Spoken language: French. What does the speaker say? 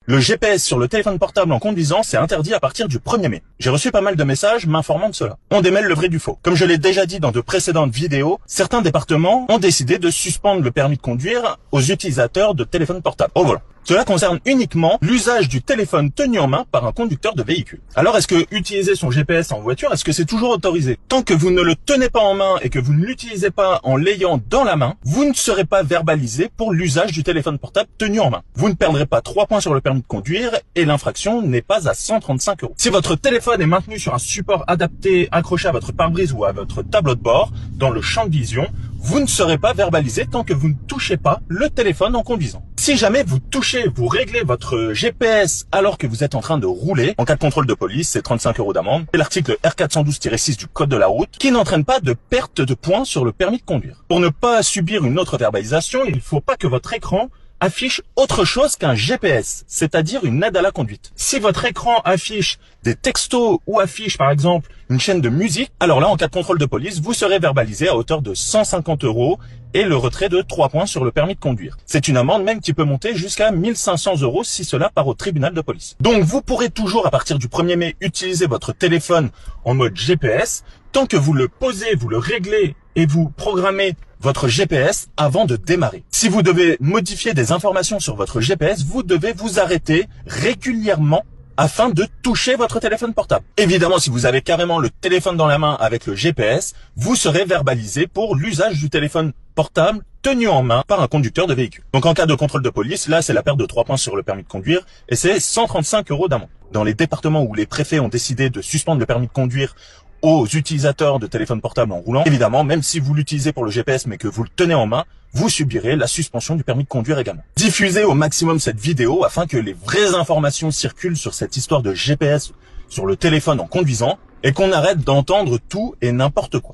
Le GPS sur le téléphone portable en conduisant, c'est interdit à partir du 1er mai. J'ai reçu pas mal de messages m'informant de cela. On démêle le vrai du faux. Comme je l'ai déjà dit dans de précédentes vidéos, certains départements ont décidé de suspendre le permis de conduire aux utilisateurs de téléphones portables au volant. Cela concerne uniquement l'usage du téléphone tenu en main par un conducteur de véhicule. Alors est-ce que utiliser son GPS en voiture, est-ce que c'est toujours autorisé? Tant que vous ne le tenez pas en main et que vous ne l'utilisez pas en l'ayant dans la main, vous ne serez pas verbalisé pour l'usage du téléphone portable tenu en main. Vous ne perdrez pas 3 points sur le permis de conduire et l'infraction n'est pas à 135 €. Si votre téléphone est maintenu sur un support adapté accroché à votre pare-brise ou à votre tableau de bord, dans le champ de vision, vous ne serez pas verbalisé tant que vous ne touchez pas le téléphone en conduisant. Si jamais vous touchez, vous réglez votre GPS alors que vous êtes en train de rouler, en cas de contrôle de police, c'est 35 € d'amende. C'est l'article R412-6 du code de la route qui n'entraîne pas de perte de points sur le permis de conduire. Pour ne pas subir une autre verbalisation, il ne faut pas que votre écran affiche autre chose qu'un GPS, c'est-à-dire une aide à la conduite. Si votre écran affiche des textos ou affiche par exemple une chaîne de musique, alors là en cas de contrôle de police, vous serez verbalisé à hauteur de 150 € et le retrait de 3 points sur le permis de conduire. C'est une amende même qui peut monter jusqu'à 1500 € si cela part au tribunal de police. Donc vous pourrez toujours à partir du 1er mai utiliser votre téléphone en mode GPS tant que vous le posez, vous le réglez et vous programmez votre GPS avant de démarrer. Si vous devez modifier des informations sur votre GPS, vous devez vous arrêter régulièrement afin de toucher votre téléphone portable. Évidemment, si vous avez carrément le téléphone dans la main avec le GPS, vous serez verbalisé pour l'usage du téléphone portable tenu en main par un conducteur de véhicule. Donc en cas de contrôle de police, là c'est la perte de 3 points sur le permis de conduire et c'est 135 € d'amende. Dans les départements où les préfets ont décidé de suspendre le permis de conduire aux utilisateurs de téléphones portables en roulant, évidemment, même si vous l'utilisez pour le GPS mais que vous le tenez en main, vous subirez la suspension du permis de conduire également. Diffusez au maximum cette vidéo afin que les vraies informations circulent sur cette histoire de GPS sur le téléphone en conduisant et qu'on arrête d'entendre tout et n'importe quoi.